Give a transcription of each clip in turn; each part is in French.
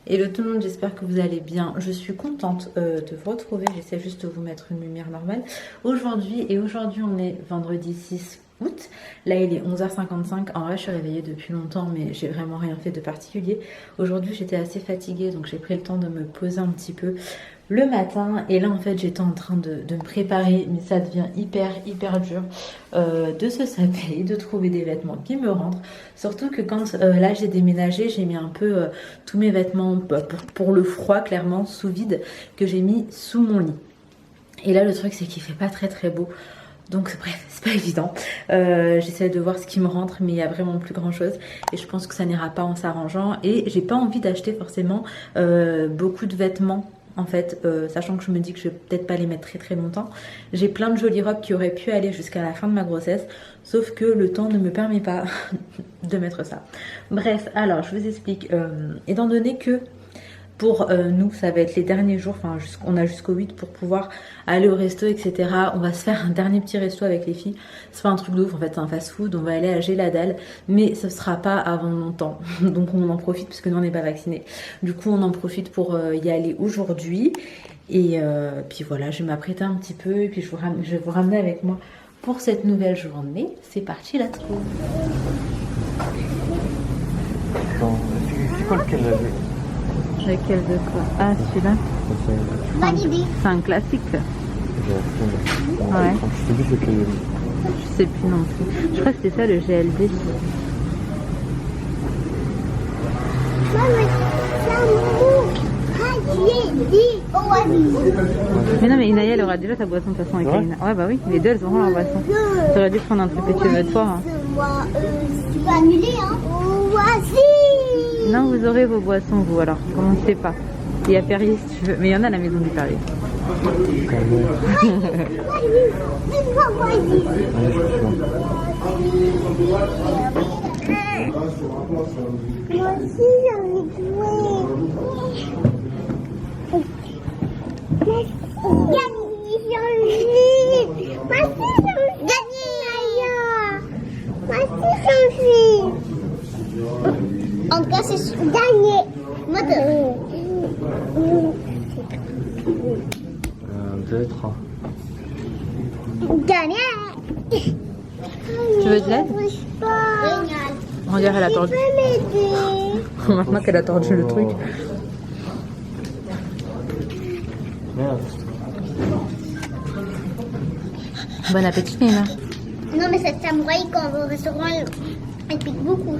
Hello tout le monde, j'espère que vous allez bien. Je suis contente de vous retrouver. J'essaie juste de vous mettre une lumière normale aujourd'hui. Aujourd'hui on est vendredi 6 août. Là il est 11h55. En vrai je suis réveillée depuis longtemps mais j'ai vraiment rien fait de particulier. Aujourd'hui j'étais assez fatiguée donc j'ai pris le temps de me poser un petit peu le matin. Et là en fait j'étais en train de me préparer, mais ça devient hyper dur de se saper, de trouver des vêtements qui me rentrent. Surtout que quand là j'ai déménagé, j'ai mis un peu tous mes vêtements pour le froid clairement sous vide, que j'ai mis sous mon lit. Et là le truc c'est qu'il fait pas très beau. Donc bref, c'est pas évident. J'essaie de voir ce qui me rentre, mais il y a vraiment plus grand chose. Et je pense que ça n'ira pas en s'arrangeant. Et j'ai pas envie d'acheter forcément beaucoup de vêtements. En fait, sachant que je me dis que je vais peut-être pas les mettre très longtemps. J'ai plein de jolies robes qui auraient pu aller jusqu'à la fin de ma grossesse. Sauf que le temps ne me permet pas de mettre ça. Bref, alors je vous explique. Étant donné que pour nous, ça va être les derniers jours, enfin on a jusqu'au 8 pour pouvoir aller au resto, etc. On va se faire un dernier petit resto avec les filles. C'est pas un truc de ouf, en fait c'est un fast food. On va aller à Géladal, mais ce sera pas avant longtemps. Donc on en profite parce que nous on n'est pas vaccinés. Du coup on en profite pour y aller aujourd'hui. Et puis voilà, je vais m'apprêter un petit peu et puis je vais vous ramener avec moi pour cette nouvelle journée. C'est parti, let's go. C'est quoi lequel là? Lequel de quoi? Ah, celui-là. C'est un classique. Ouais. Je sais plus lequel. Je sais plus non plus. Je crois que c'était ça le GLD. Mais non, mais Inaya elle aura déjà sa boisson de toute façon avec Inaya. Ouais, bah oui, les deux elles auront leur boisson. Tu aurais dû prendre un truc que tu veux de toi. Tu peux annuler, hein? Voici! Non, vous aurez vos boissons, vous, alors. Commencez pas. Il y a Perrier si tu veux. Mais il y en a à la maison du Perrier. Moi aussi, j'ai envie de jouer. Gagné, j'ai envie. Moi aussi, j'ai envie. Gagné, Naya. Moi aussi, j'ai envie. En tout cas, c'est gagné. Moi, 2, 3. Gagné. Tu veux de l'aide? On dirait qu'elle a tordu. Maintenant qu'elle a tordu le truc. Merde. Bon appétit, Nina. Non, mais cette samouraï, quand on va au restaurant, elle pique beaucoup.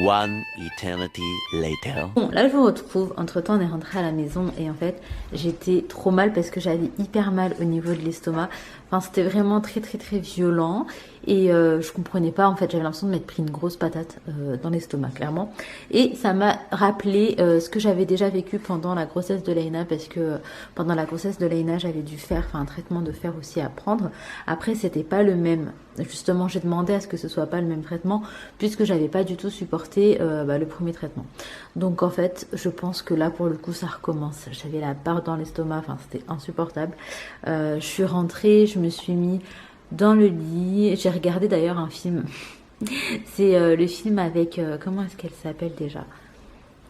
One eternity later. Bon, là je vous retrouve. Entre temps on est rentré à la maison et en fait j'étais trop mal parce que j'avais hyper mal au niveau de l'estomac. Enfin c'était vraiment très violent et je comprenais pas en fait. J'avais l'impression de m'être pris une grosse patate dans l'estomac clairement. Et ça m'a rappelé ce que j'avais déjà vécu pendant la grossesse de Laina, parce que pendant la grossesse de Laina j'avais dû faire un traitement de fer aussi à prendre. Après c'était pas le même. Justement j'ai demandé à ce que ce soit pas le même traitement puisque j'avais pas du tout supporté le premier traitement. Donc en fait je pense que là pour le coup ça recommence. J'avais la barre dans l'estomac, enfin c'était insupportable. Je suis rentrée, je me suis mis dans le lit, j'ai regardé d'ailleurs un film. C'est le film avec comment est-ce qu'elle s'appelle déjà,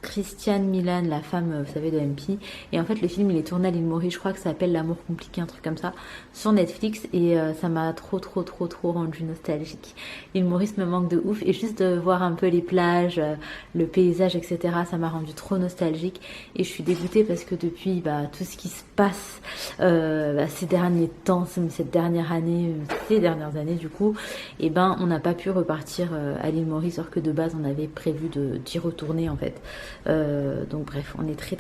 Christiane Milan, la femme, vous savez, de MP. Et en fait, le film, il est tourné à l'île Maurice. Je crois que ça s'appelle L'amour compliqué, un truc comme ça, sur Netflix. Et ça m'a trop rendu nostalgique. L'île Maurice me manque de ouf. Et juste de voir un peu les plages, le paysage, etc., ça m'a rendu trop nostalgique. Et je suis dégoûtée parce que depuis tout ce qui se passe ces derniers temps, cette dernière année, ces dernières années du coup, et on n'a pas pu repartir à l'île Maurice, alors que de base, on avait prévu d'y retourner en fait. Donc bref, on est très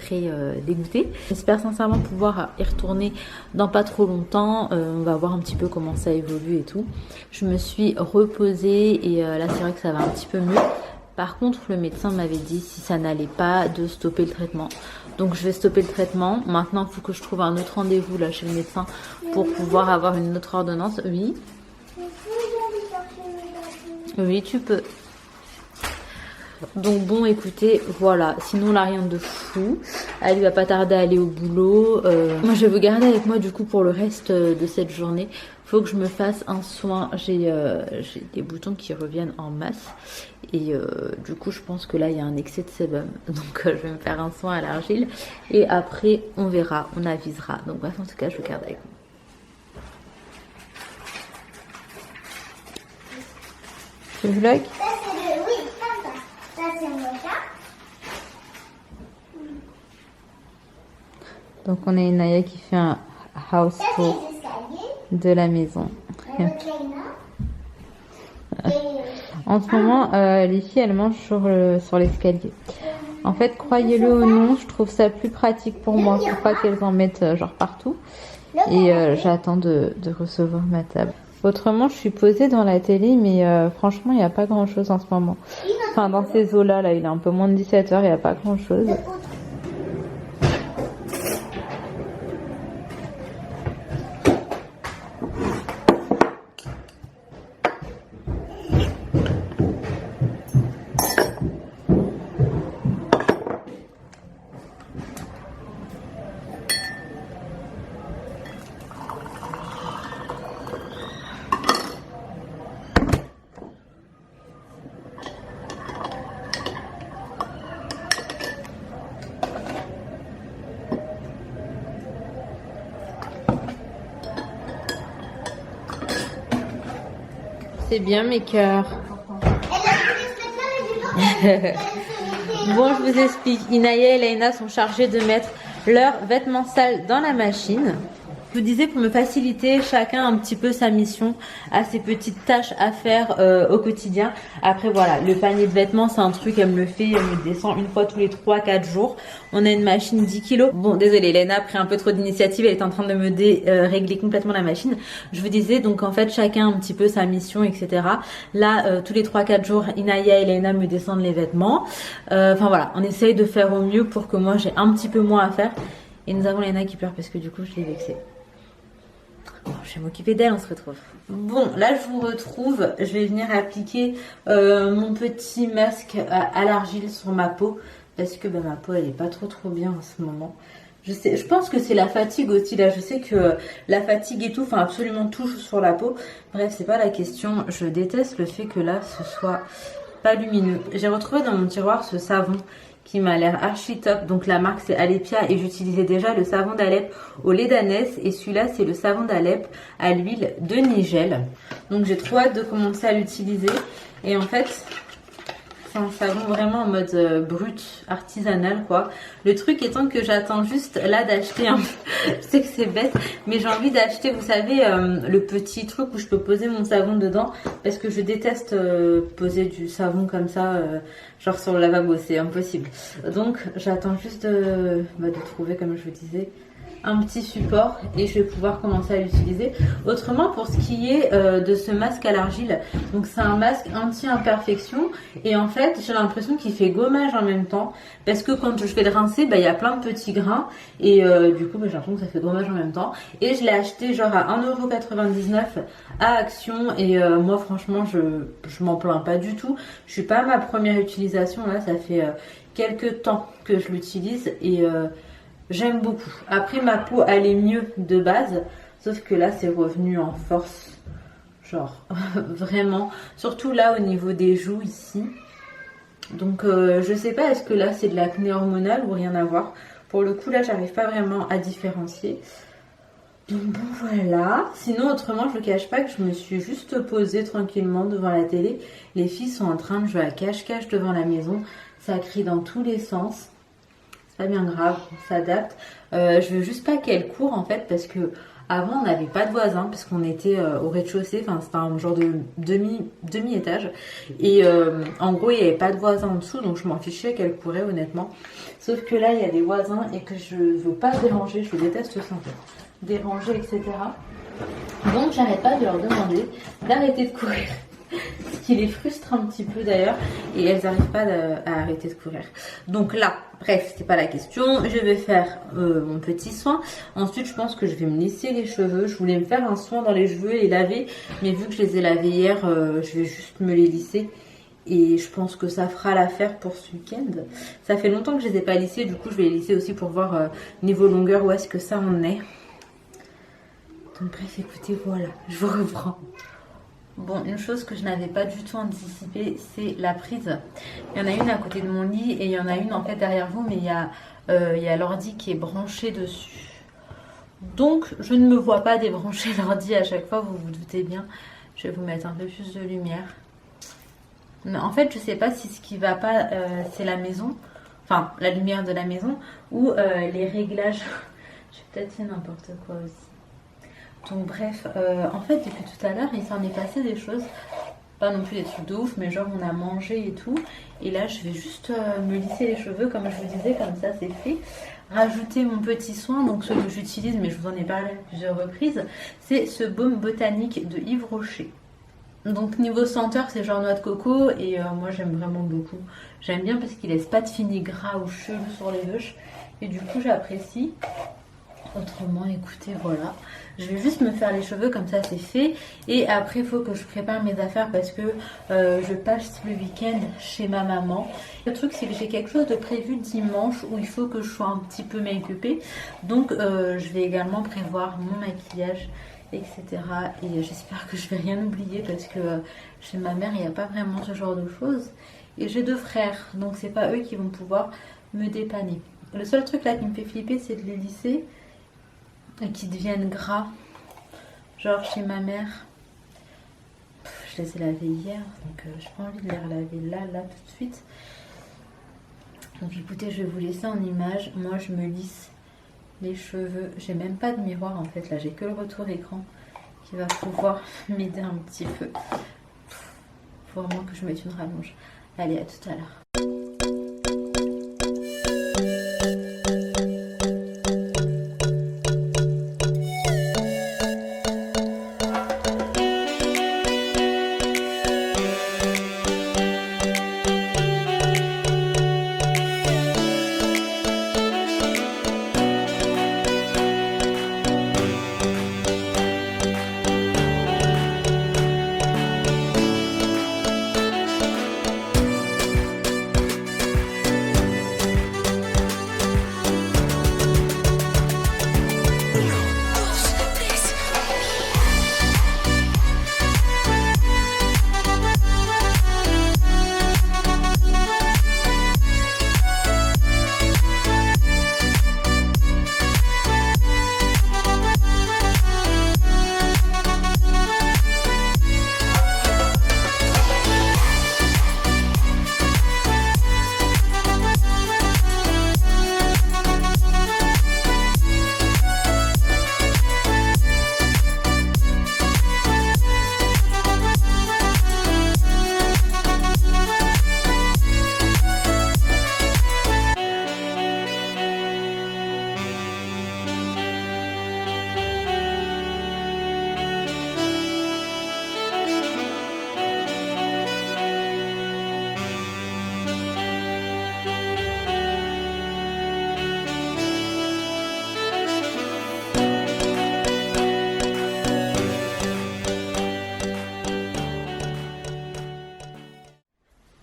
dégoûtés. J'espère sincèrement pouvoir y retourner dans pas trop longtemps. On va voir un petit peu comment ça évolue et tout. Je me suis reposée et là c'est vrai que ça va un petit peu mieux. Par contre le médecin m'avait dit, si ça n'allait pas, de stopper le traitement. Donc je vais stopper le traitement. Maintenant il faut que je trouve un autre rendez-vous là chez le médecin pour pouvoir avoir une autre ordonnance. Oui tu peux. Donc bon écoutez, voilà, sinon là rien de fou. Elle va pas tarder à aller au boulot. Moi je vais vous garder avec moi du coup pour le reste de cette journée. faut que je me fasse un soin. J'ai des boutons qui reviennent en masse. Et du coup, je pense que là, il y a un excès de sébum. Donc, je vais me faire un soin à l'argile. Et après, on verra, on avisera. Donc, bref, en tout cas, je vous garde avec moi. Le vlog? Ça, c'est le... Oui, comme ça. Ça, c'est mon chat. Donc, on a Inaya qui fait un house Ça, c'est tour les escaliers. de la maison. Avec Reina. Et... En ce moment, les filles, elles mangent sur l'escalier. En fait, croyez-le ou non, je trouve ça plus pratique pour moi pour pas qu'elles en mettent genre partout. Et j'attends de recevoir ma table. Autrement, je suis posée dans la télé, mais franchement, il n'y a pas grand-chose en ce moment. Enfin, dans ces eaux-là, là, il est un peu moins de 17 h, il n'y a pas grand-chose. C'est bien mes cœurs. Bon, je vous explique. Inaya et Laina sont chargées de mettre leurs vêtements sales dans la machine. Je vous disais, pour me faciliter chacun un petit peu sa mission, à ses petites tâches à faire au quotidien. Après voilà, le panier de vêtements, c'est un truc, elle me le fait, elle me descend une fois tous les 3-4 jours. On a une machine 10 kg. Bon, désolée, Léna a pris un peu trop d'initiative, elle est en train de me régler complètement la machine. Je vous disais, donc en fait, chacun un petit peu sa mission, etc. Là, tous les 3-4 jours, Inaya et Léna me descendent les vêtements. Enfin voilà, on essaye de faire au mieux pour que moi, j'ai un petit peu moins à faire. Et nous avons Léna qui pleure parce que du coup, je l'ai vexée. Bon, je vais m'occuper d'elle, on se retrouve. Bon, là je vous retrouve. Je vais venir appliquer mon petit masque à l'argile sur ma peau. Parce que ma peau elle est pas trop bien en ce moment. Je pense que c'est la fatigue aussi. Là, je sais que la fatigue et tout, enfin absolument tout sur la peau. Bref, c'est pas la question. Je déteste le fait que là ce soit pas lumineux. J'ai retrouvé dans mon tiroir ce savon qui m'a l'air archi top. Donc la marque c'est Alepia et j'utilisais déjà le savon d'Alep au lait d'ânesse et celui-là c'est le savon d'Alep à l'huile de Nigel. Donc j'ai trop hâte de commencer à l'utiliser et en fait c'est un savon vraiment en mode brut, artisanal quoi. Le truc étant que j'attends juste là d'acheter un... je sais que c'est bête, mais j'ai envie d'acheter, vous savez, le petit truc où je peux poser mon savon dedans. Parce que je déteste poser du savon comme ça, genre sur le lavabo, c'est impossible. Donc j'attends juste de trouver, comme je vous disais, un petit support et je vais pouvoir commencer à l'utiliser. Autrement, pour ce qui est de ce masque à l'argile, donc c'est un masque anti-imperfection et en fait j'ai l'impression qu'il fait gommage en même temps parce que quand je vais le rincer, il y a plein de petits grains et du coup j'ai l'impression que ça fait gommage en même temps. Et je l'ai acheté genre à 1,99 € à Action et moi franchement je m'en plains pas du tout. Je suis pas à ma première utilisation là, ça fait quelques temps que je l'utilise et j'aime beaucoup. Après ma peau elle est mieux de base, sauf que là c'est revenu en force, genre vraiment, surtout là au niveau des joues ici. Donc je sais pas, est-ce que là c'est de l'acné hormonal ou rien à voir. Pour le coup là j'arrive pas vraiment à différencier. Donc bon voilà, sinon autrement je ne cache pas que je me suis juste posée tranquillement devant la télé. Les filles sont en train de jouer à cache-cache devant la maison, ça crie dans tous les sens. Pas bien grave, on s'adapte. Je veux juste pas qu'elle court en fait parce que avant on n'avait pas de voisins parce qu'on était au rez-de-chaussée, enfin c'était un genre de demi-étage et en gros il n'y avait pas de voisins en dessous donc je m'en fichais qu'elle courait honnêtement. Sauf que là il y a des voisins et que je veux pas déranger, je déteste ça en fait, déranger etc. Donc j'arrête pas de leur demander d'arrêter de courir. Ce qui les frustre un petit peu d'ailleurs et elles n'arrivent pas à arrêter de courir. Donc là, bref, c'était pas la question. Je vais faire mon petit soin. Ensuite, je pense que je vais me lisser les cheveux. Je voulais me faire un soin dans les cheveux et les laver, mais vu que je les ai lavés hier, je vais juste me les lisser. Et je pense que ça fera l'affaire pour ce week-end. Ça fait longtemps que je les ai pas lissés, du coup je vais les lisser aussi pour voir niveau longueur où est-ce que ça en est. Donc bref, écoutez, voilà, je vous reprends. Bon, une chose que je n'avais pas du tout anticipée, c'est la prise. Il y en a une à côté de mon lit et il y en a une en fait derrière vous, mais il y a l'ordi qui est branché dessus. Donc, je ne me vois pas débrancher l'ordi à chaque fois, vous vous doutez bien. Je vais vous mettre un peu plus de lumière. Mais en fait, je sais pas si ce qui va pas, c'est la maison, enfin, la lumière de la maison, ou les réglages. J'ai peut-être fait n'importe quoi aussi. Donc bref, en fait depuis tout à l'heure il s'en est passé des choses, pas non plus des trucs de ouf, mais genre on a mangé et tout, et là je vais juste me lisser les cheveux comme je vous disais, comme ça c'est fait. Rajouter mon petit soin, donc ce que j'utilise, mais je vous en ai parlé à plusieurs reprises, c'est ce baume botanique de Yves Rocher. Donc niveau senteur c'est genre noix de coco, et moi j'aime vraiment beaucoup. J'aime bien parce qu'il laisse pas de fini gras ou cheveux sur les bûches, et du coup j'apprécie. Autrement, écoutez, voilà. Je vais juste me faire les cheveux, comme ça c'est fait. Et après, il faut que je prépare mes affaires parce que je passe le week-end chez ma maman. Le truc, c'est que j'ai quelque chose de prévu dimanche où il faut que je sois un petit peu make-upée. Donc, je vais également prévoir mon maquillage, etc. Et j'espère que je vais rien oublier parce que chez ma mère, il n'y a pas vraiment ce genre de choses. Et j'ai 2 frères, donc c'est pas eux qui vont pouvoir me dépanner. Le seul truc là qui me fait flipper, c'est de les lisser et qui deviennent gras, genre chez ma mère. Je les ai lavés hier, donc j'ai pas envie de les relaver là tout de suite. Donc écoutez, je vais vous laisser en image. Moi je me lisse les cheveux, j'ai même pas de miroir en fait, là j'ai que le retour écran qui va pouvoir m'aider un petit peu. Faut vraiment que je mette une rallonge. Allez, à tout à l'heure.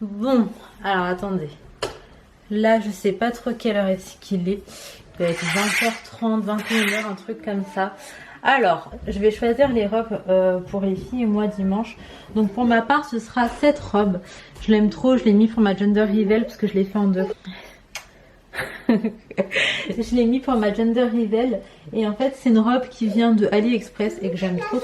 Bon, alors attendez. Là, je sais pas trop quelle heure est-ce qu'il est. Il doit être 20h30, 21h, un truc comme ça. Alors, je vais choisir les robes pour les filles et moi dimanche. Donc pour ma part, ce sera cette robe. Je l'aime trop, je l'ai mis pour ma gender reveal parce que je l'ai fait en 2. Je l'ai mis pour ma gender reveal. Et en fait, c'est une robe qui vient de AliExpress et que j'aime trop.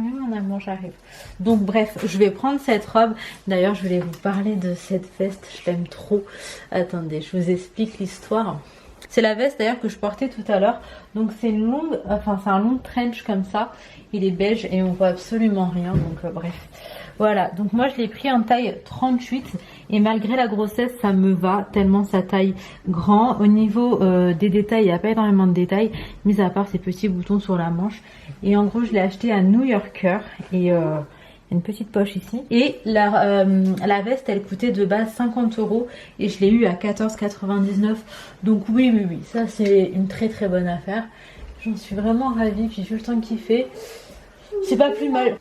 Oui, mon amour, j'arrive. Donc bref, je vais prendre cette robe. D'ailleurs, je voulais vous parler de cette veste. Je l'aime trop. Attendez, je vous explique l'histoire. C'est la veste d'ailleurs que je portais tout à l'heure. Donc c'est une longue, enfin c'est un long trench comme ça. Il est beige et on voit absolument rien. Donc bref. Voilà, donc moi je l'ai pris en taille 38 et malgré la grossesse ça me va tellement sa taille grand. Au niveau des détails, il n'y a pas énormément de détails, mis à part ces petits boutons sur la manche. Et en gros je l'ai acheté à New Yorker et il y a une petite poche ici. Et la veste elle coûtait de base 50 € et je l'ai eu à 14,99 €. Donc oui, ça c'est une très très bonne affaire. J'en suis vraiment ravie, puis j'ai eu le temps de kiffer. C'est pas plus mal.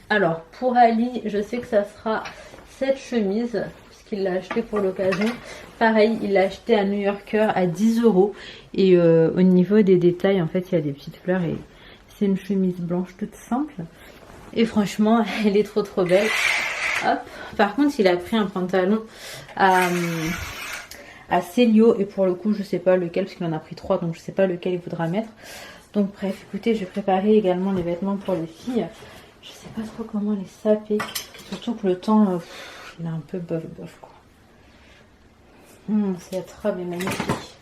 Alors, pour Ali, je sais que ça sera cette chemise, puisqu'il l'a acheté pour l'occasion. Pareil, il l'a acheté à New Yorker à 10 €. Et au niveau des détails, en fait, il y a des petites fleurs et c'est une chemise blanche toute simple. Et franchement, elle est trop trop belle. Hop. Par contre, il a pris un pantalon à Célio. Et pour le coup, je sais pas lequel, parce qu'il en a pris 3, donc je sais pas lequel il voudra mettre. Donc bref, écoutez, je vais préparer également les vêtements pour les filles. Je sais pas trop comment les saper. Surtout que le temps, il est un peu bof quoi. Cette robe est magnifique.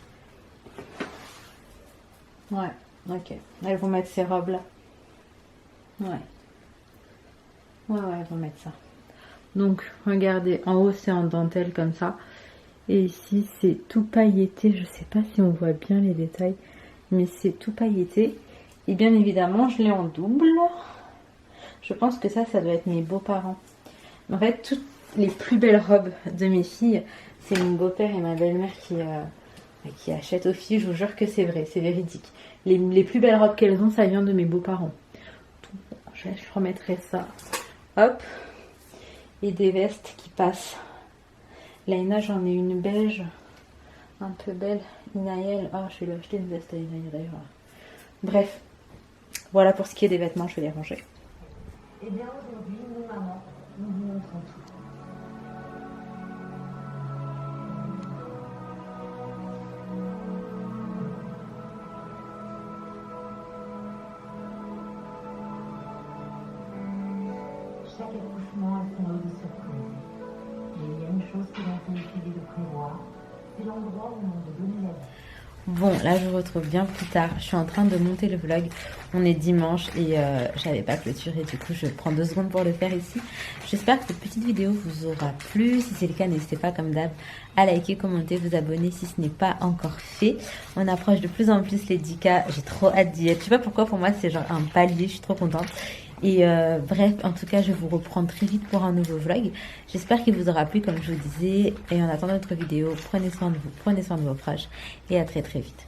Ouais, ok. Elles vont mettre ces robes là. Ouais, elles vont mettre ça. Donc, regardez, en haut c'est en dentelle comme ça. Et ici c'est tout pailleté. Je sais pas si on voit bien les détails, mais c'est tout pailleté. Et bien évidemment, je l'ai en double. Je pense que ça doit être mes beaux-parents. En fait, toutes les plus belles robes de mes filles, c'est mon beau-père et ma belle-mère qui achètent aux filles. Je vous jure que c'est vrai, c'est véridique. Les plus belles robes qu'elles ont, ça vient de mes beaux-parents. Je remettrai ça. Hop. Et des vestes qui passent. Laina, j'en ai une beige, un peu belle. Inaël, je vais lui acheter une veste à Inaël d'ailleurs. Bref, voilà pour ce qui est des vêtements, je vais les ranger. Eh bien aujourd'hui, nous maman, nous vous montrons tout. Chaque accouchement a son lot de surprises. Mais il y a une chose que l'on peut essayer de prévoir, c'est l'endroit où on de donner la vie. Bon, là je vous retrouve bien plus tard. Je suis en train de monter le vlog. On est dimanche et j'avais pas clôturé. Du coup, je prends 2 secondes pour le faire ici. J'espère que cette petite vidéo vous aura plu. Si c'est le cas, n'hésitez pas comme d'hab à liker, commenter, vous abonner si ce n'est pas encore fait. On approche de plus en plus les 10K. J'ai trop hâte d'y être. Je sais pas pourquoi, pour moi c'est genre un palier. Je suis trop contente. Et bref, en tout cas, je vous reprends très vite pour un nouveau vlog. J'espère qu'il vous aura plu, comme je vous disais. Et en attendant notre vidéo, prenez soin de vous, prenez soin de vos proches. Et à très très vite.